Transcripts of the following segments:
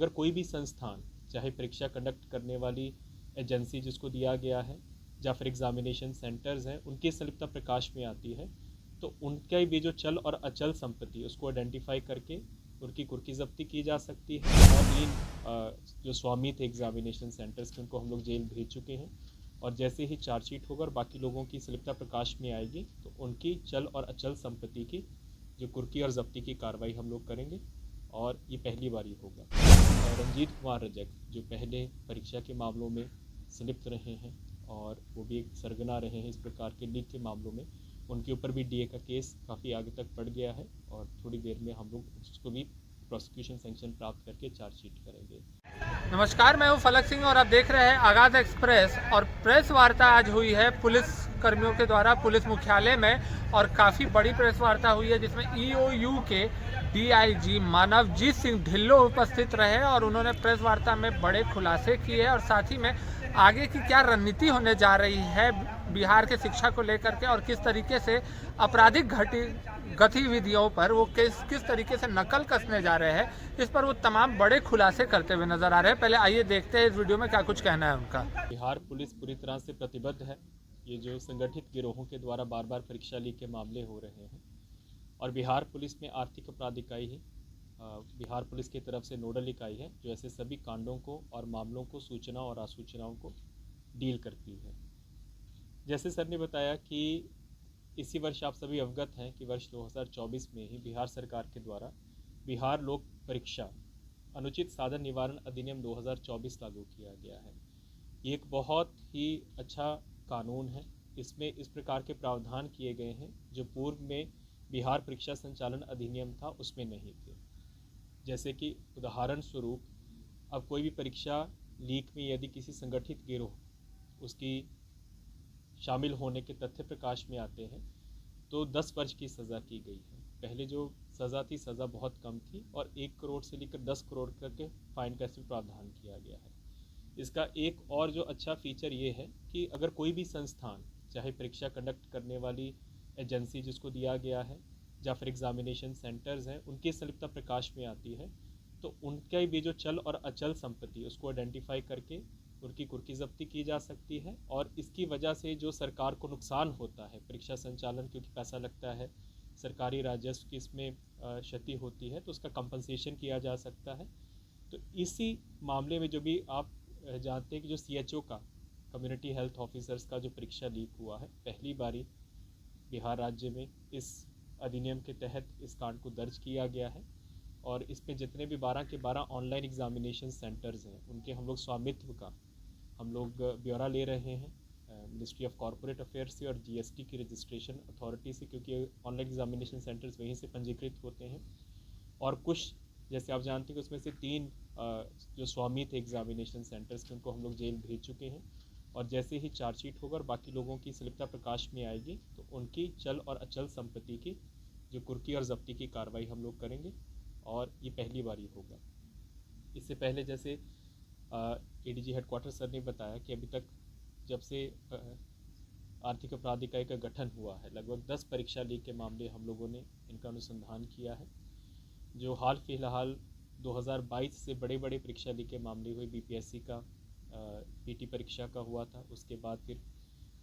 अगर कोई भी संस्थान, चाहे परीक्षा कंडक्ट करने वाली एजेंसी जिसको दिया गया है या फिर एग्जामिनेशन सेंटर्स हैं, उनकी संलिप्तता प्रकाश में आती है तो उनके भी जो चल और अचल संपत्ति उसको आइडेंटिफाई करके उनकी कुर्की जब्ती की जा सकती है। और इन जो स्वामी थे एग्जामिनेशन सेंटर्स के, उनको हम लोग जेल भेज चुके हैं। और जैसे ही चार्जशीट होगा और बाकी लोगों की संलिप्तता प्रकाश में आएगी तो उनकी चल और अचल संपत्ति की जो कुर्की और जब्ती की कार्रवाई हम लोग करेंगे। और ये पहली बारी होगा। रंजीत कुमार रजक जो पहले परीक्षा के मामलों में संलिप्त रहे हैं और वो भी एक सरगना रहे हैं इस प्रकार के लीक के मामलों में, उनके ऊपर भी डीए का केस काफ़ी आगे तक बढ़ गया है और थोड़ी देर में हम लोग उसको भी प्रोसिक्यूशन सैंक्शन प्राप्त करके चार्जशीट करेंगे। नमस्कार, मैं हूं फलक सिंह और आप देख रहे हैं आगाज़ एक्सप्रेस। और प्रेस वार्ता आज हुई है पुलिस कर्मियों के द्वारा पुलिस मुख्यालय में, और काफ़ी बड़ी प्रेस वार्ता हुई है जिसमें ईओयू के डीआईजी मानवजीत सिंह ढिल्लो उपस्थित रहे और उन्होंने प्रेस वार्ता में बड़े खुलासे किए और साथ ही में आगे की क्या रणनीति होने जा रही है बिहार के शिक्षा को लेकर के, और किस तरीके से आपराधिक गतिविधियों पर वो किस तरीके से नकल कसने जा रहे हैं, इस पर वो तमाम बड़े खुलासे करते हुए नजर आ रहे हैं। पहले आइए देखते हैं इस वीडियो में क्या कुछ कहना है उनका। बिहार पुलिस पूरी तरह से प्रतिबद्ध है। ये जो संगठित गिरोहों के द्वारा बार बार परीक्षा लीक के मामले हो रहे हैं और बिहार पुलिस में आर्थिक अपराध इकाई ही बिहार पुलिस की तरफ से नोडल इकाई है जो ऐसे सभी कांडों को और मामलों को, सूचना और आसूचनाओं को डील करती है। जैसे सर ने बताया कि इसी वर्ष आप सभी अवगत हैं कि वर्ष 2024 में ही बिहार सरकार के द्वारा बिहार लोक परीक्षा अनुचित साधन निवारण अधिनियम 2024 लागू किया गया है। ये एक बहुत ही अच्छा कानून है। इसमें इस प्रकार के प्रावधान किए गए हैं जो पूर्व में बिहार परीक्षा संचालन अधिनियम था उसमें नहीं थे। जैसे कि उदाहरण स्वरूप, अब कोई भी परीक्षा लीक में यदि किसी संगठित गिरोह उसकी शामिल होने के तथ्य प्रकाश में आते हैं तो 10 वर्ष की सज़ा की गई है। पहले जो सज़ा थी, सज़ा बहुत कम थी और 1 करोड़ से लेकर 10 करोड़ करके फाइन का इसमें प्रावधान किया गया है। इसका एक और जो अच्छा फीचर ये है कि अगर कोई भी संस्थान, चाहे परीक्षा कंडक्ट करने वाली एजेंसी जिसको दिया गया है या फिर एग्जामिनेशन सेंटर्स हैं, उनकी संलिप्तता प्रकाश में आती है तो उनके भी जो चल और अचल संपत्ति उसको आइडेंटिफाई करके उनकी कुर्की जब्ती की जा सकती है। और इसकी वजह से जो सरकार को नुकसान होता है परीक्षा संचालन, क्योंकि पैसा लगता है, सरकारी राजस्व की इसमें क्षति होती है, तो उसका कंपनसेशन किया जा सकता है। तो इसी मामले में जो भी आप जानते हैं कि जो CHO का, कम्युनिटी हेल्थ ऑफिसर्स का जो परीक्षा लीक हुआ है, पहली बारी बिहार राज्य में इस अधिनियम के तहत इस कांड को दर्ज किया गया है। और इसमें जितने भी 12 के 12 ऑनलाइन एग्जामिनेशन सेंटर्स हैं उनके हम लोग स्वामित्व का हम लोग ब्यौरा ले रहे हैं मिनिस्ट्री ऑफ कॉरपोरेट अफेयर्स से और GST की रजिस्ट्रेशन अथॉरिटी से, क्योंकि ऑनलाइन एग्जामिनेशन सेंटर्स वहीं से पंजीकृत होते हैं। और कुछ जैसे आप जानते हैं कि उसमें से 3 जो स्वामी थे एग्जामिनेशन सेंटर्स के, उनको हम लोग जेल भेज चुके हैं। और जैसे ही चार्जशीट होगा और बाकी लोगों की संलिप्तता प्रकाश में आएगी तो उनकी चल और अचल संपत्ति की जो कुर्की और जब्ती की कार्रवाई हम लोग करेंगे। और ये पहली बारी होगा। इससे पहले जैसे ADG हेडक्वार्टर सर ने बताया कि अभी तक जब से आर्थिक अपराध इकाई का गठन हुआ है, लगभग 10 परीक्षा लीक के मामले हम लोगों ने इनका अनुसंधान किया है। जो हाल फिलहाल 2022 से बड़े बड़े परीक्षा लीक के मामले हुए, BPSC का PT परीक्षा का हुआ था, उसके बाद फिर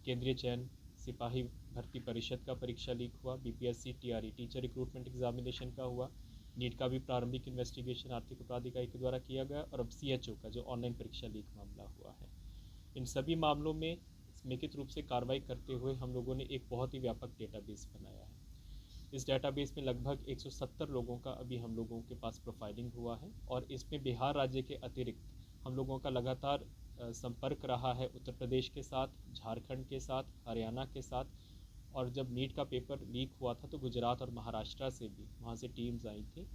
केंद्रीय चयन सिपाही भर्ती परिषद का परीक्षा लीक हुआ, BPSC TRE teacher recruitment examination का हुआ, नीट का भी प्रारंभिक इन्वेस्टिगेशन आर्थिक अपराध इकाई के द्वारा किया गया, और अब CHO का जो ऑनलाइन परीक्षा लीक मामला हुआ है। इन सभी मामलों में समेकित रूप से कार्रवाई करते हुए हम लोगों ने एक बहुत ही व्यापक डेटाबेस बनाया है। इस डेटाबेस में लगभग 170 लोगों का अभी हम लोगों के पास प्रोफाइलिंग हुआ है। और इसमें बिहार राज्य के अतिरिक्त हम लोगों का लगातार संपर्क रहा है उत्तर प्रदेश के साथ, झारखंड के साथ, हरियाणा के साथ। और जब नीट का पेपर लीक हुआ था तो गुजरात और महाराष्ट्र से भी वहाँ से टीम्स आई थी।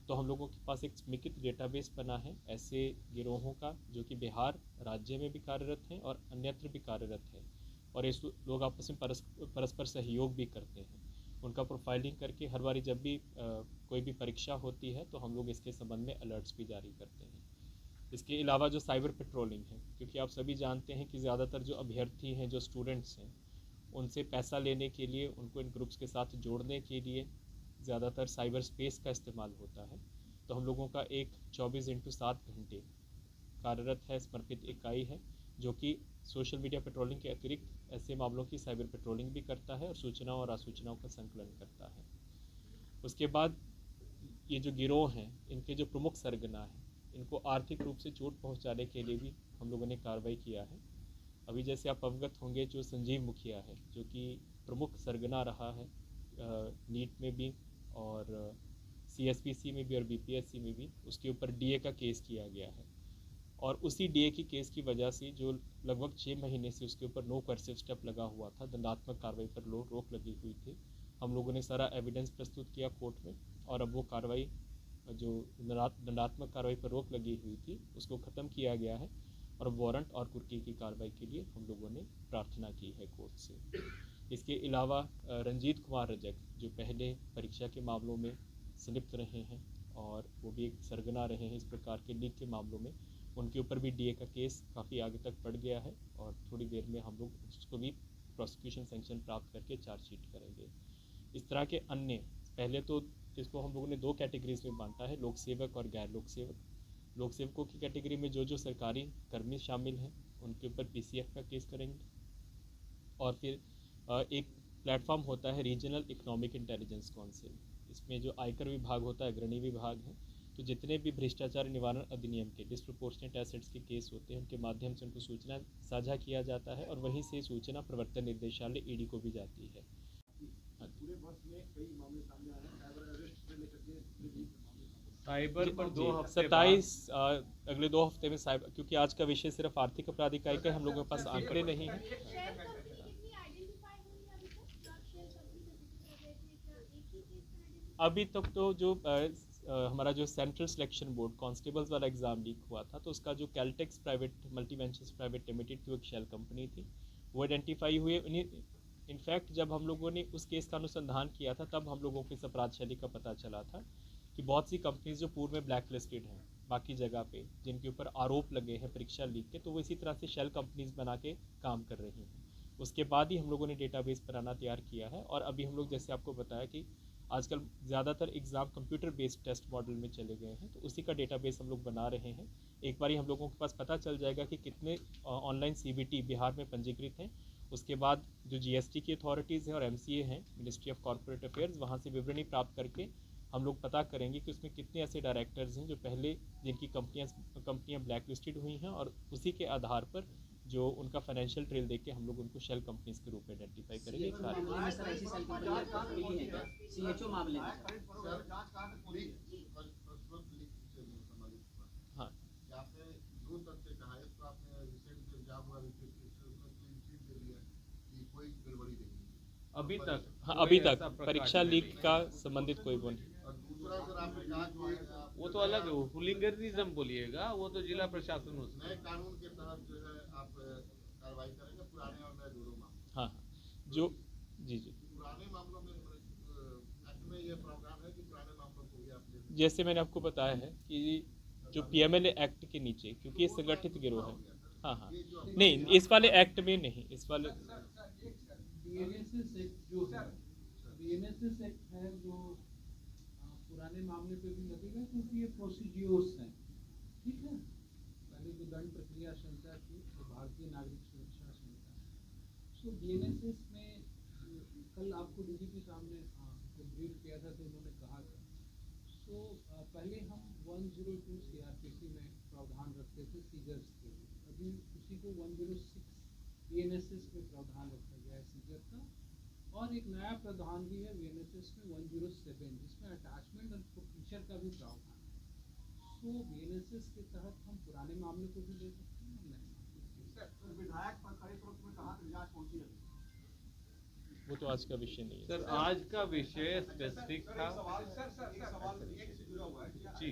तो हम लोगों के पास एक समेकित डेटाबेस बना है ऐसे गिरोहों का जो कि बिहार राज्य में भी कार्यरत हैं और अन्यत्र भी कार्यरत हैं। और इस लोग आपस में परस्पर सहयोग भी करते हैं। उनका प्रोफाइलिंग करके हर बारी जब भी कोई भी परीक्षा होती है तो हम लोग इसके संबंध में अलर्ट्स भी जारी करते हैं। इसके अलावा जो साइबर पेट्रोलिंग है, क्योंकि आप सभी जानते हैं कि ज़्यादातर जो अभ्यर्थी हैं, जो स्टूडेंट्स हैं, उनसे पैसा लेने के लिए, उनको इन ग्रुप्स के साथ जोड़ने के लिए ज़्यादातर साइबर स्पेस का इस्तेमाल होता है। तो हम लोगों का एक 24/7 घंटे कार्यरत है समर्पित इकाई है, जो कि सोशल मीडिया पेट्रोलिंग के अतिरिक्त ऐसे मामलों की साइबर पेट्रोलिंग भी करता है और सूचनाओं और असूचनाओं का संकलन करता है। उसके बाद ये जो गिरोह हैं, इनके जो प्रमुख सरगना हैं, इनको आर्थिक रूप से चोट पहुंचाने के लिए भी हम लोगों ने कार्रवाई किया है। अभी जैसे आप अवगत होंगे, जो संजीव मुखिया है, जो कि प्रमुख सरगना रहा है नीट में भी और CSPC में भी और BPSC में भी, उसके ऊपर DA का केस किया गया है। और उसी DA की केस की वजह से जो लगभग 6 महीने से उसके ऊपर नो कर्सिव स्टेप लगा हुआ था, दंडात्मक कार्रवाई पर रोक लगी हुई थी, हम लोगों ने सारा एविडेंस प्रस्तुत किया कोर्ट में, और अब वो कार्रवाई जो दंडात्मक कार्रवाई पर रोक लगी हुई थी उसको ख़त्म किया गया है, और वारंट और कुर्की की कार्रवाई के लिए हम लोगों ने प्रार्थना की है कोर्ट से। इसके अलावा रंजीत कुमार रजक, जो पहले परीक्षा के मामलों में संलिप्त रहे हैं और वो भी एक सरगना रहे हैं इस प्रकार के लीक के मामलों में, उनके ऊपर भी DA का केस काफ़ी आगे तक बढ़ गया है, और थोड़ी देर में हम लोग उसको भी प्रोसिक्यूशन सैंक्शन प्राप्त करके चार्जशीट करेंगे। इस तरह के अन्य, पहले तो इसको हम लोगों ने 2 कैटेगरीज में बांटा है, लोक सेवक और गैर लोक सेवक। लोक सेवकों की कैटेगरी में जो सरकारी कर्मी शामिल हैं, उनके ऊपर PCF का केस करेंगे। और फिर एक प्लेटफॉर्म होता है रीजनल इकोनॉमिक इंटेलिजेंस काउंसिल, इसमें जो आयकर विभाग होता है, अग्रणी विभाग है, तो जितने भी भ्रष्टाचार निवारण अधिनियम के डिस्प्रोपोर्शनेट एसेट्स के केस होते हैं, उनके माध्यम से उनको सूचना साझा किया जाता है, और वहीं से सूचना प्रवर्तन निर्देशालय ED को भी जाती है। पूरे वर्ष में कई मामले सामने आए हैं, साइबर अरेस्ट से लेकर के साइबर पर 2 हफ्ते 27 अगले 2 हफ्ते में साइबर, क्योंकि आज का विषय सिर्फ आर्थिक अपराध इकाई का है, हम लोगों के पास आंकड़े नहीं हैं। अभी तक तो जो हमारा जो सेंट्रल सिलेक्शन बोर्ड कांस्टेबल्स वाला एग्ज़ाम लीक हुआ था, तो उसका जो कैलटेक्स प्राइवेट मल्टीवेंचर्स प्राइवेट लिमिटेड की एक शेल कंपनी थी, वो आइडेंटिफाई हुए। इनफैक्ट जब हम लोगों ने उस केस का अनुसंधान किया था, तब हम लोगों को इस अपराध शैली का पता चला था कि बहुत सी कंपनीज जो पूर्व में ब्लैक लिस्टेड हैं बाकी जगह पे, जिनके ऊपर आरोप लगे हैं परीक्षा लीक के, तो वो इसी तरह से शेल कंपनीज बना के काम कर रही हैं। उसके बाद ही हम लोगों ने डेटाबेस बनाना तैयार किया है, और अभी हम लोग जैसे आपको बताया कि आजकल ज़्यादातर exam computer based test model में चले गए हैं, तो उसी का डेटाबेस हम लोग बना रहे हैं। एक बार ही हम लोगों के पास पता चल जाएगा कि कितने ऑनलाइन CBT बिहार में पंजीकृत हैं, उसके बाद जो GST की अथॉरिटीज़ हैं और MCA हैं, मिनिस्ट्री ऑफ कॉर्पोरेट अफेयर्स, वहाँ से विवरणी प्राप्त करके हम लोग पता करेंगे कि उसमें कितने ऐसे डायरेक्टर्स हैं जो पहले जिनकी कंपनियाँ ब्लैक लिस्टेड हुई हैं, और उसी के आधार पर जो उनका फाइनेंशियल ट्रेल देख के हम लोग उनको शेल कंपनीज के रूप में आइडेंटिफाई करेंगे। हाँ, अभी तक हाँ, अभी तक परीक्षा लीक का संबंधित कोई वो नहीं। और दूसरा सर आपने कहा कि वो तो अलग है, वो हुलिंगरिज्म बोलिएगा, वो तो जिला प्रशासन हो सकता नए कानून के तहत जो है आप कार्रवाई करेंगे पुराने और नए दोनों मामलों। हाँ, जो जी पुराने मामलों में एक्ट में ये प्रावधान है कि पुराने मामलों को भी आप ले जैसे मैंने आपको बताया है कि जो PMLA एक्ट के नीचे, क्योंकि ये संगठित गिरोह है। हाँ, नहीं, इस वाले एक्ट में नहीं, इस वाले BNSS एक्ट जो है, BNSS एक्ट है जो पुराने मामले पे भी लगेगा, क्योंकि ये प्रोसीड्यूर्स हैं, ठीक है। पहले जो दंड प्रक्रिया संहिता थी, तो भारतीय नागरिक सुरक्षा संहिता। सो BNSS में कल आपको DGP साहब ने ब्रीफ किया था, तो उन्होंने कहा था, सो पहले हम 102 CRPC में प्रावधान रखते थे सीजर्स के लिए, अभी उसी को 106 BNSS में प्रावधान रखा गया है सीजर का, और एक नया प्रावधान भी है BNSS में 107, जिसमें अटैचमेंट और फीचर का भी प्रावधान है। सो BNSS के तहत हम पुराने मामले को भी ले सकते हैं और नए। विधायक पर खड़े तुरंत में कहा कि जांच पहुंची है, वो तो आज का विषय नहीं है। सर, आज का विषय स्पेसिफिक था। जी,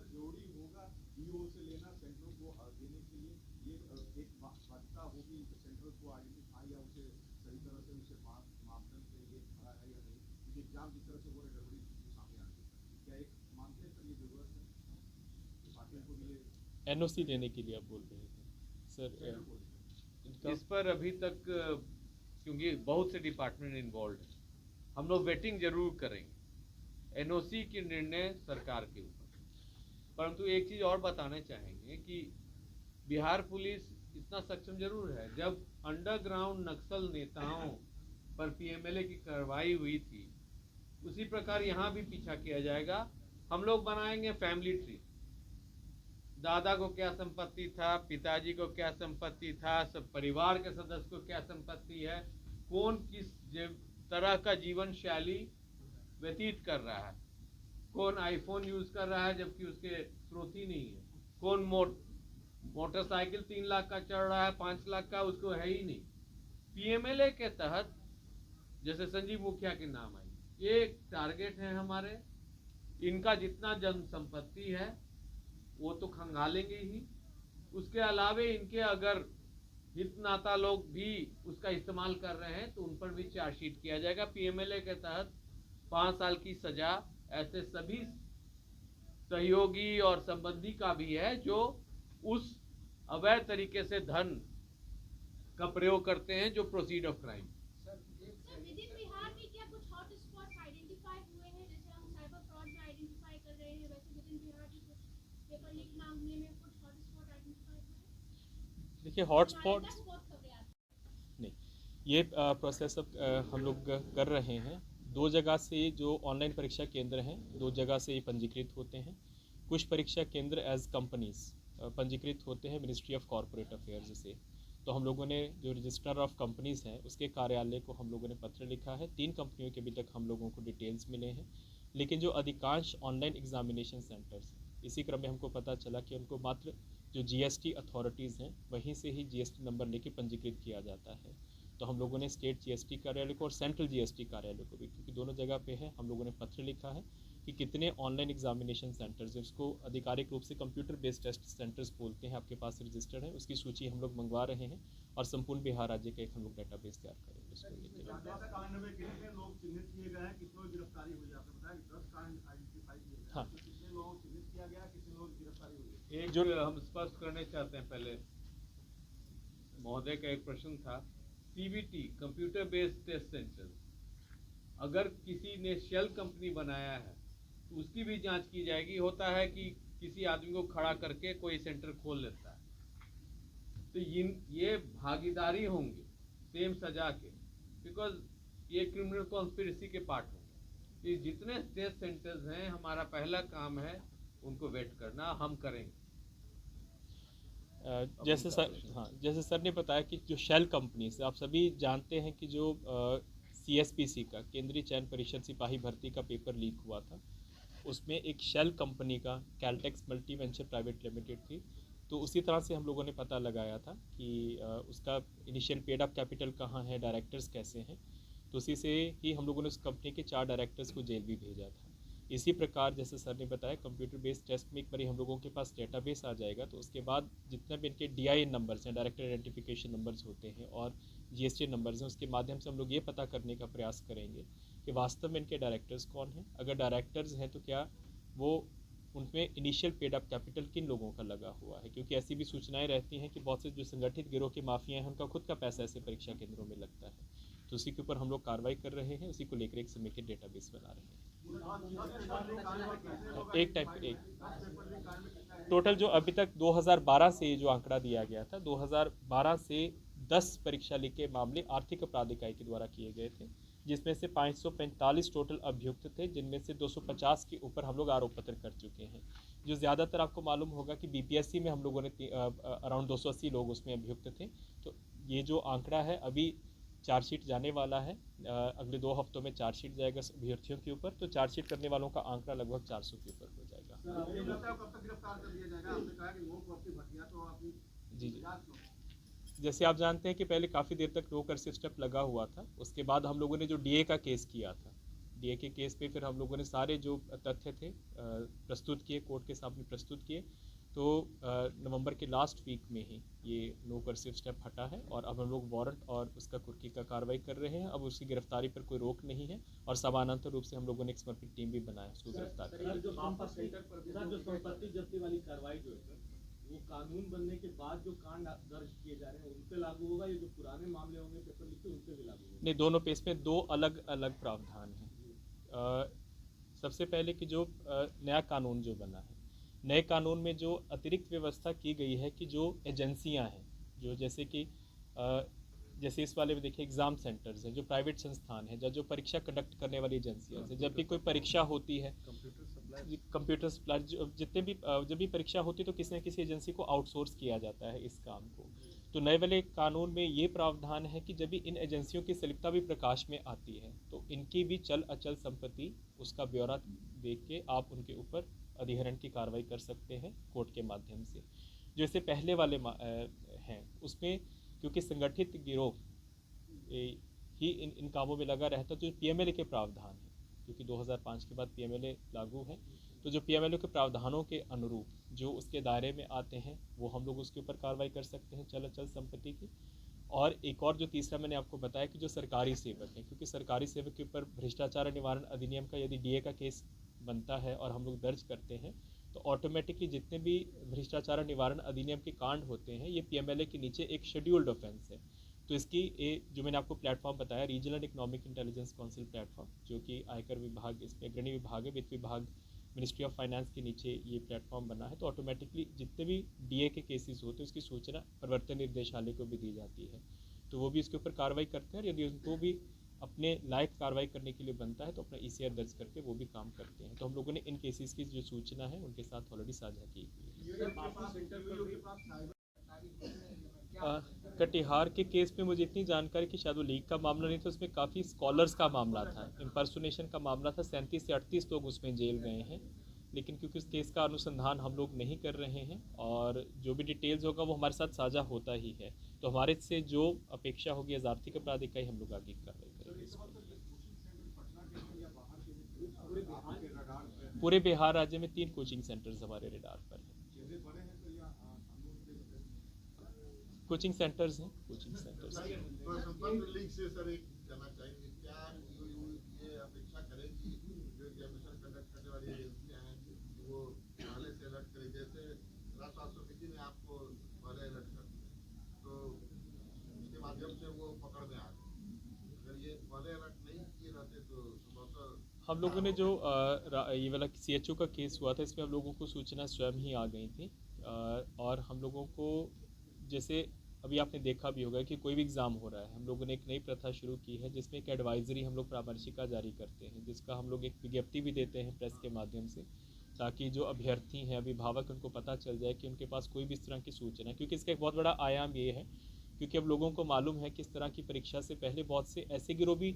जरूरी होगा DO से लेना सेंट्रल को देने के लिए, ये एक बाध्यता होगी सेंट्रल को आइडेंटिफाई या उसे सही तरह से उसे मापदंड पे ये खड़ा है या नहीं, क्योंकि एग्जाम जिस तरह से वो गड़बड़ी सामने आ रही है, क्या एक मानते हैं सर ये जरूरत है पार्टियों को भी ये NOC देने के लिए आप बोल रहे थे सर। इस पर अभी तक क्योंकि बहुत से डिपार्टमेंट इन्वॉल्व हैं, हम लोग वेटिंग जरूर करेंगे। NOC की निर्णय सरकार के ऊपर। परंतु एक चीज़ और बताना चाहेंगे कि बिहार पुलिस इतना सक्षम जरूर है। जब अंडरग्राउंड नक्सल नेताओं पर पीएमएलए की कार्रवाई हुई थी, उसी प्रकार यहाँ भी पीछा किया जाएगा। हम लोग बनाएंगे फैमिली ट्री, दादा को क्या संपत्ति था, पिताजी को क्या संपत्ति था, सब परिवार के सदस्य को क्या संपत्ति है, कौन किस तरह का जीवन शैली व्यतीत कर रहा है, कौन आईफोन यूज कर रहा है जबकि उसके स्रोत ही नहीं है, कौन मोटरसाइकिल 3 लाख का चढ़ रहा है, 5 लाख का उसको है ही नहीं। पीएमएलए के तहत जैसे संजीव मुखिया के नाम आई, ये एक टारगेट है हमारे। इनका जितना जन संपत्ति है वो तो खंगालेंगे ही, उसके अलावे इनके अगर हितनाता लोग भी उसका इस्तेमाल कर रहे हैं तो उन पर भी चार्जशीट किया जाएगा। पीएमएलए के तहत 5 साल की सजा ऐसे सभी सहयोगी और संबंधी का भी है जो उस अवैध तरीके से धन का प्रयोग करते हैं, जो proceed of crime. Within Bihar में क्या कुछ हॉट स्पॉट्स आइडेंटिफाई हुए हैं, जैसे हम साइबर फ्रॉड में आइडेंटिफाई कर रहे हैं, वैसे विदिन बिहार में कुछ पेपर लीक मामले में कुछ हॉट स्पॉट आइडेंटिफाई हुए? देखिए हॉटस्पॉट नहीं, ये प्रोसेस अब हम लोग कर रहे हैं। 2 जगह से जो ऑनलाइन परीक्षा केंद्र हैं, 2 जगह से ये पंजीकृत होते हैं। कुछ परीक्षा केंद्र एज कंपनीज पंजीकृत होते हैं मिनिस्ट्री ऑफ कॉरपोरेट अफेयर्स से। तो हम लोगों ने जो रजिस्ट्रार ऑफ कंपनीज़ हैं उसके कार्यालय को हम लोगों ने पत्र लिखा है। 3 कंपनियों के अभी तक हम लोगों को डिटेल्स मिले हैं, लेकिन जो अधिकांश ऑनलाइन एग्जामिनेशन सेंटर्स हैं, इसी क्रम में हमको पता चला कि उनको मात्र जो जीएसटी अथॉरिटीज़ हैं वहीं से ही जीएसटी नंबर लेके पंजीकृत किया जाता है। तो हम लोगों ने स्टेट जीएसटी कार्यालय को और सेंट्रल जीएसटी कार्यालय को भी, क्योंकि दोनों जगह पे है, हम लोगों ने पत्र लिखा है कि कितने ऑनलाइन एग्जामिनेशन सेंटर्स हैं, उसको आधिकारिक रूप से कंप्यूटर बेस्ड टेस्ट सेंटर्स बोलते हैं, आपके पास रजिस्टर्ड है, उसकी सूची हम लोग मंगवा रहे हैं और संपूर्ण बिहार राज्य का एक हम लोग डाटाबेस तैयार करेंगे उसको लेकर। 10 कांड में कितने लोग चिन्हित किए गए हैं, कितने लोग गिरफ्तारी हुई है? आपने बताया कि 10 कांड आइडेंटिफाई किए गए हैं, हाँ। तो कितने लोगों को चिन्हित किया गया, कितने लोग गिरफ्तारी हुई है? एक जो हम स्पष्ट करने चाहते हैं, पहले महोदय का एक प्रश्न था, CBT computer based test centre, अगर किसी ने शेल कंपनी बनाया है तो उसकी भी जांच की जाएगी। होता है कि किसी आदमी को खड़ा करके कोई सेंटर खोल लेता है, तो ये भागीदारी होंगे सेम सजा के, बिकॉज ये क्रिमिनल कॉन्स्पिरेसी के पार्ट होंगे। ये जितने टेस्ट सेंटर्स हैं, हमारा पहला काम है उनको वेट करना, हम करेंगे। जैसे सर ने बताया कि जो शेल कंपनीज, आप सभी जानते हैं कि जो CSPC का केंद्रीय चयन परिषद सिपाही भर्ती का पेपर लीक हुआ था, उसमें एक शेल कंपनी का Caltex multi venture private limited थी। तो उसी तरह से हम लोगों ने पता लगाया था कि उसका इनिशियल पेड अप कैपिटल कहाँ है, डायरेक्टर्स कैसे हैं। तो उसी से ही हम लोगों ने उस कंपनी के 4 डायरेक्टर्स को जेल भी भेजा था। इसी प्रकार जैसे सर ने बताया, कंप्यूटर बेस्ड टेस्ट में एक बार हम लोगों के पास डेटाबेस आ जाएगा, तो उसके बाद जितने भी इनके DIN नंबर्स हैं, डायरेक्टर आइडेंटिफिकेशन नंबर्स होते हैं, और GST नंबर्स हैं, उसके माध्यम से हम लोग ये पता करने का प्रयास करेंगे कि वास्तव में इनके डायरेक्टर्स कौन हैं। अगर डायरेक्टर्स हैं तो क्या वो उनमें इनिशियल पेड अप कैपिटल किन लोगों का लगा हुआ है, क्योंकि ऐसी भी सूचनाएं रहती हैं कि बहुत से जो संगठित गिरोह के माफिया हैं उनका खुद का पैसा ऐसे परीक्षा केंद्रों में लगता है। तो उसी के ऊपर हम लोग कार्रवाई कर रहे हैं, उसी को लेकर एक समेकित डेटाबेस बना रहे हैं। एक टाइप एक टोटल जो अभी तक 2012 से जो आंकड़ा दिया गया था, 2012 से 10 परीक्षा लीक के मामले आर्थिक अपराध इकाई के द्वारा किए गए थे, जिसमें से 545 टोटल अभियुक्त थे, जिनमें से 250 के ऊपर हम लोग आरोप पत्र कर चुके हैं। जो ज़्यादातर आपको मालूम होगा कि BPSC में हम लोगों ने अराउंड 280 लोग उसमें अभियुक्त थे। तो ये जो आंकड़ा है, अभी चार्जशीट जाने वाला है, अगले 2 हफ्तों में चार्जशीट जाएगा अभ्यर्थियों के ऊपर, तो चार्जशीट करने वालों का आंकड़ा लगभग 400 के ऊपर हो जाएगा। जी जी, जैसे आप जानते हैं कि पहले काफ़ी देर तक रो कर्सिव स्टेप लगा हुआ था, उसके बाद हम लोगों ने जो DA का केस किया था, DA के केस पे फिर हम लोगों ने सारे जो तथ्य थे प्रस्तुत किए, कोर्ट के सामने प्रस्तुत किए। तो नवंबर के लास्ट वीक में ही ये नो कर्सिव स्टेप हटा है और अब हम लोग वारंट और उसका कुर्की का कार्रवाई कर रहे हैं। अब उसकी गिरफ्तारी पर कोई रोक नहीं है और समानांतर रूप से हम लोगों ने एक समर्पित टीम भी बनाया उसको गिरफ्तार करने। जो संपत्ति जब्ती वाली कार्रवाई जो है वो कानून बनने के बाद जो कांड दर्ज किए जा रहे हैं उन पे लागू होगा, ये जो पुराने मामले होंगे पेपर लीक के उन पे भी लागू होगा? नहीं, दोनों पेज में 2 अलग अलग प्रावधान हैं। सबसे पहले कि जो नया कानून जो बना है, नए कानून में जो अतिरिक्त व्यवस्था की गई है कि जो एजेंसियां हैं, जो जैसे कि जैसे इस वाले में देखिए एग्ज़ाम सेंटर्स हैं, जो प्राइवेट संस्थान हैं, जो परीक्षा कंडक्ट करने वाली एजेंसियां हैं, जब भी कोई परीक्षा होती है, कंप्यूटर सप्लाई, जितने भी जब भी परीक्षा होती है तो किसी न किसी एजेंसी को आउटसोर्स किया जाता है इस काम को। तो नए वाले कानून में ये प्रावधान है कि जब भी इन एजेंसियों की संलिप्तता भी प्रकाश में आती है तो इनकी भी चल अचल संपत्ति उसका ब्यौरा देख के आप उनके ऊपर अधिहरण की कार्रवाई कर सकते हैं कोर्ट के माध्यम से। जो इससे पहले वाले हैं उसमें क्योंकि संगठित गिरोह ही इन कामों में लगा रहता, जो पीएमएलए के प्रावधान है, क्योंकि 2005 के बाद पीएमएलए लागू है, तो जो पीएमएलए के प्रावधानों के अनुरूप जो उसके दायरे में आते हैं वो हम लोग उसके ऊपर कार्रवाई कर सकते हैं चल अचल संपत्ति की। और एक और जो तीसरा मैंने आपको बताया कि जो सरकारी सेवक हैं, क्योंकि सरकारी सेवक के ऊपर भ्रष्टाचार निवारण अधिनियम का यदि डीए का केस बनता है और हम लोग दर्ज करते हैं तो ऑटोमेटिकली जितने भी भ्रष्टाचार निवारण अधिनियम के कांड होते हैं ये पीएमएलए के नीचे एक शेड्यूल्ड ऑफेंस है। तो इसकी जो मैंने आपको प्लेटफॉर्म बताया, regional economic intelligence council platform, जो कि आयकर विभाग, इसमें अग्रणी विभाग है, वित्त विभाग, मिनिस्ट्री ऑफ फाइनेंस के नीचे ये प्लेटफॉर्म बना है। तो ऑटोमेटिकली जितने भी डीए के केसेस होते हैं उसकी सूचना प्रवर्तन निर्देशालय को भी दी जाती है, तो वो भी इसके ऊपर कार्रवाई करते हैं। और यदि उनको भी अपने लायक कार्रवाई करने के लिए बनता है तो अपना ईसीआर दर्ज करके वो भी काम करते हैं। तो हम लोगों ने इन केसेस की जो सूचना है उनके साथ ऑलरेडी साझा की है। कटिहार के केस में मुझे इतनी जानकारी कि शायद वो लीक का मामला नहीं था, उसमें काफ़ी स्कॉलर्स का मामला था, इम्पर्सोनेशन का मामला था, 37 से 38 लोग उसमें जेल गए हैं। लेकिन क्योंकि उस केस का अनुसंधान हम लोग नहीं कर रहे हैं और जो भी डिटेल्स होगा वो हमारे साथ साझा होता ही है, तो हमारे से जो अपेक्षा होगी एज आर्थिक अपराध इकाई हम लोग आगे कार्रवाई करेंगे। पूरे बिहार राज्य में 3 कोचिंग सेंटर्स हमारे रेडार पर हैं। कोचिंग सेंटर्स हैं, कोचिंग सेंटर्स। लीग से सर एक कहना चाहेंगे, क्या ये अपेक्षा करें कि जो एग्जामिनेशन कंडक्ट करने वाली एजेंसियां हैं वो पहले से अलर्ट करें, जैसे राष्ट्रपति ने आपको पहले अलर्ट कर दिया तो उसके माध्यम से वो पकड़ में आ गए, अगर ये पहले अलर्ट नहीं किए रहते तो संभवतः हम लोगों ने जो ये वाला CHO का केस हुआ था इसमें हम लोगों को सूचना स्वयं ही आ गई थी और हम लोगों को, जैसे अभी आपने देखा भी होगा कि कोई भी एग्ज़ाम हो रहा है, हम लोगों ने एक नई प्रथा शुरू की है जिसमें एक एडवाइजरी हम लोग परामर्शिका जारी करते हैं, जिसका हम लोग एक विज्ञप्ति भी देते हैं प्रेस के माध्यम से, ताकि जो अभ्यर्थी हैं, अभिभावक, उनको पता चल जाए कि उनके पास कोई भी इस तरह की सूचना है। क्योंकि इसका एक बहुत बड़ा आयाम ये है क्योंकि अब लोगों को मालूम है कि इस तरह की परीक्षा से पहले बहुत से ऐसे गिरोह भी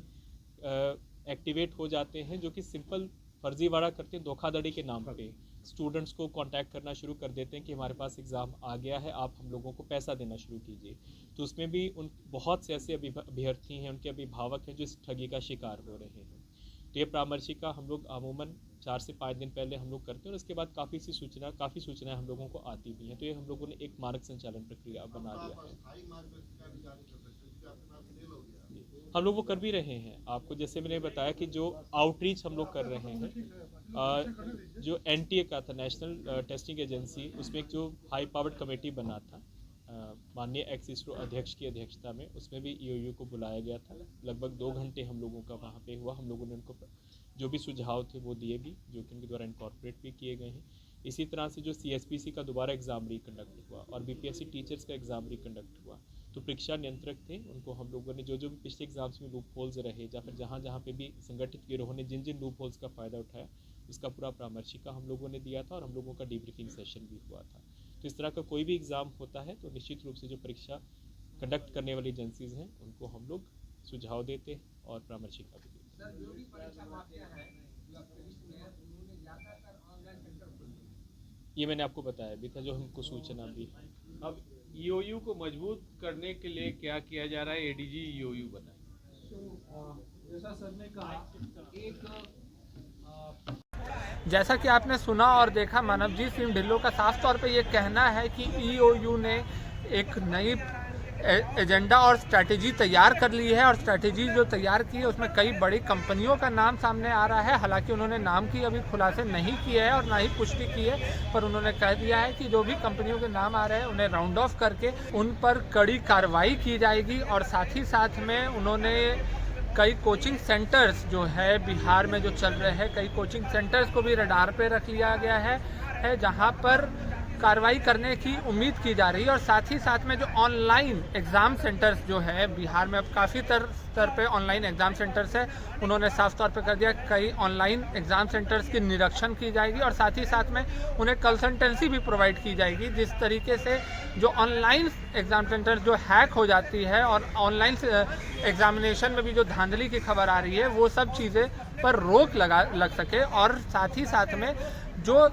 एक्टिवेट हो जाते हैं जो कि सिंपल फर्जीवाड़ा करते हैं, धोखाधड़ी के नाम पे स्टूडेंट्स को कांटेक्ट करना शुरू कर देते हैं कि हमारे पास एग्ज़ाम आ गया है, आप हम लोगों को पैसा देना शुरू कीजिए। तो उसमें भी उन बहुत से ऐसे अभ्यर्थी हैं, उनके अभिभावक हैं जो इस ठगी का शिकार हो रहे हैं। तो ये परामर्शिका हम लोग अमूमन 4 से 5 दिन पहले हम लोग करते हैं और उसके बाद काफ़ी सूचनाएं हम लोगों को आती भी हैं। तो ये हम लोगों ने एक मार्ग संचालन प्रक्रिया बना लिया है। हम लोग वो कर भी रहे हैं। आपको जैसे मैंने बताया कि जो आउटरीच हम लोग कर रहे हैं, जो NTA का था, नेशनल टेस्टिंग एजेंसी, उसमें एक जो हाई पावर्ड कमेटी बना था माननीय एक्स इसरो अध्यक्ष की अध्यक्षता में, उसमें भी EOU को बुलाया गया था। लगभग 2 घंटे हम लोगों का वहाँ पे हुआ। हम लोगों ने उनको जो भी सुझाव थे वो दिए भी, जो कि उनके द्वारा इनकॉर्पोरेट भी किए गए हैं। इसी तरह से जो CSPC का दोबारा एग्ज़ाम रिकंडक्ट हुआ और BPSC टीचर्स का एग्ज़ाम रिकंडक्ट हुआ, तो परीक्षा नियंत्रक थे, उनको हम लोगों ने जो भी पिछले एग्जाम्स में लूप होल्स रहे या फिर जहाँ पे भी संगठित गिरोह ने जिन लूप होल्स का फ़ायदा उठाया, उसका पूरा परामर्शिका हम लोगों ने दिया था और हम लोगों का डीब्रीफिंग सेशन भी हुआ था। तो इस तरह का कोई भी एग्ज़ाम होता है तो निश्चित रूप से जो परीक्षा कंडक्ट करने वाली एजेंसीज हैं उनको हम लोग सुझाव देते हैं और परामर्शिका भी देते हैं। ये मैंने आपको बताया भी था, जो हमको सूचना भी है। अब EOU को मजबूत करने के लिए क्या किया जा रहा है? ADG EOU बताएं। जैसा सर ने कहा, जैसा कि आपने सुना और देखा, मानवजीत सिंह ढिल्लों का साफ तौर पे ये कहना है कि EOU ने एक नई एजेंडा और स्ट्रैटेजी तैयार कर ली है और स्ट्रैटेजी जो तैयार की है उसमें कई बड़ी कंपनियों का नाम सामने आ रहा है। हालांकि उन्होंने नाम की अभी खुलासे नहीं किए हैं और ना ही पुष्टि की है, पर उन्होंने कह दिया है कि जो भी कंपनियों के नाम आ रहे हैं उन्हें राउंड ऑफ करके उन पर कड़ी कार्रवाई की जाएगी। और साथ ही साथ में उन्होंने कई कोचिंग सेंटर्स जो है बिहार में जो चल रहे हैं, कई कोचिंग सेंटर्स को भी रडार पे रख लिया गया है है जहां पर कार्रवाई करने की उम्मीद की जा रही है। और साथ ही साथ में जो ऑनलाइन एग्ज़ाम सेंटर्स जो है बिहार में, अब काफ़ी स्तर पे ऑनलाइन एग्ज़ाम सेंटर्स है, उन्होंने साफ तौर पे कर दिया कई ऑनलाइन एग्ज़ाम सेंटर्स की निरीक्षण की जाएगी और साथ ही साथ में उन्हें कंसल्टेंसी भी प्रोवाइड की जाएगी। जिस तरीके से जो ऑनलाइन एग्ज़ाम सेंटर्स जो हैक हो जाती है और ऑनलाइन एग्जामिनेशन में भी जो धांधली की खबर आ रही है, वो सब चीज़ें पर रोक लग सके और साथ ही साथ में जो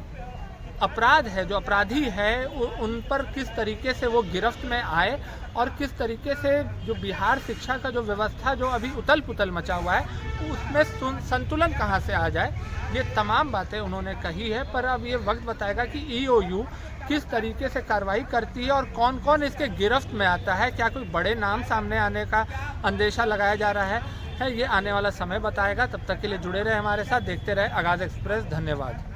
अपराध है, जो अपराधी है, उन पर किस तरीके से वो गिरफ्त में आए और किस तरीके से जो बिहार शिक्षा का जो व्यवस्था जो अभी उथल पुथल मचा हुआ है उसमें संतुलन कहाँ से आ जाए, ये तमाम बातें उन्होंने कही है। पर अब ये वक्त बताएगा कि EOU किस तरीके से कार्रवाई करती है और कौन कौन इसके गिरफ्त में आता है। क्या कोई बड़े नाम सामने आने का अंदेशा लगाया जा रहा है, ये आने वाला समय बताएगा। तब तक के लिए जुड़े रहे हमारे साथ, देखते रहे आगाज़ एक्सप्रेस। धन्यवाद।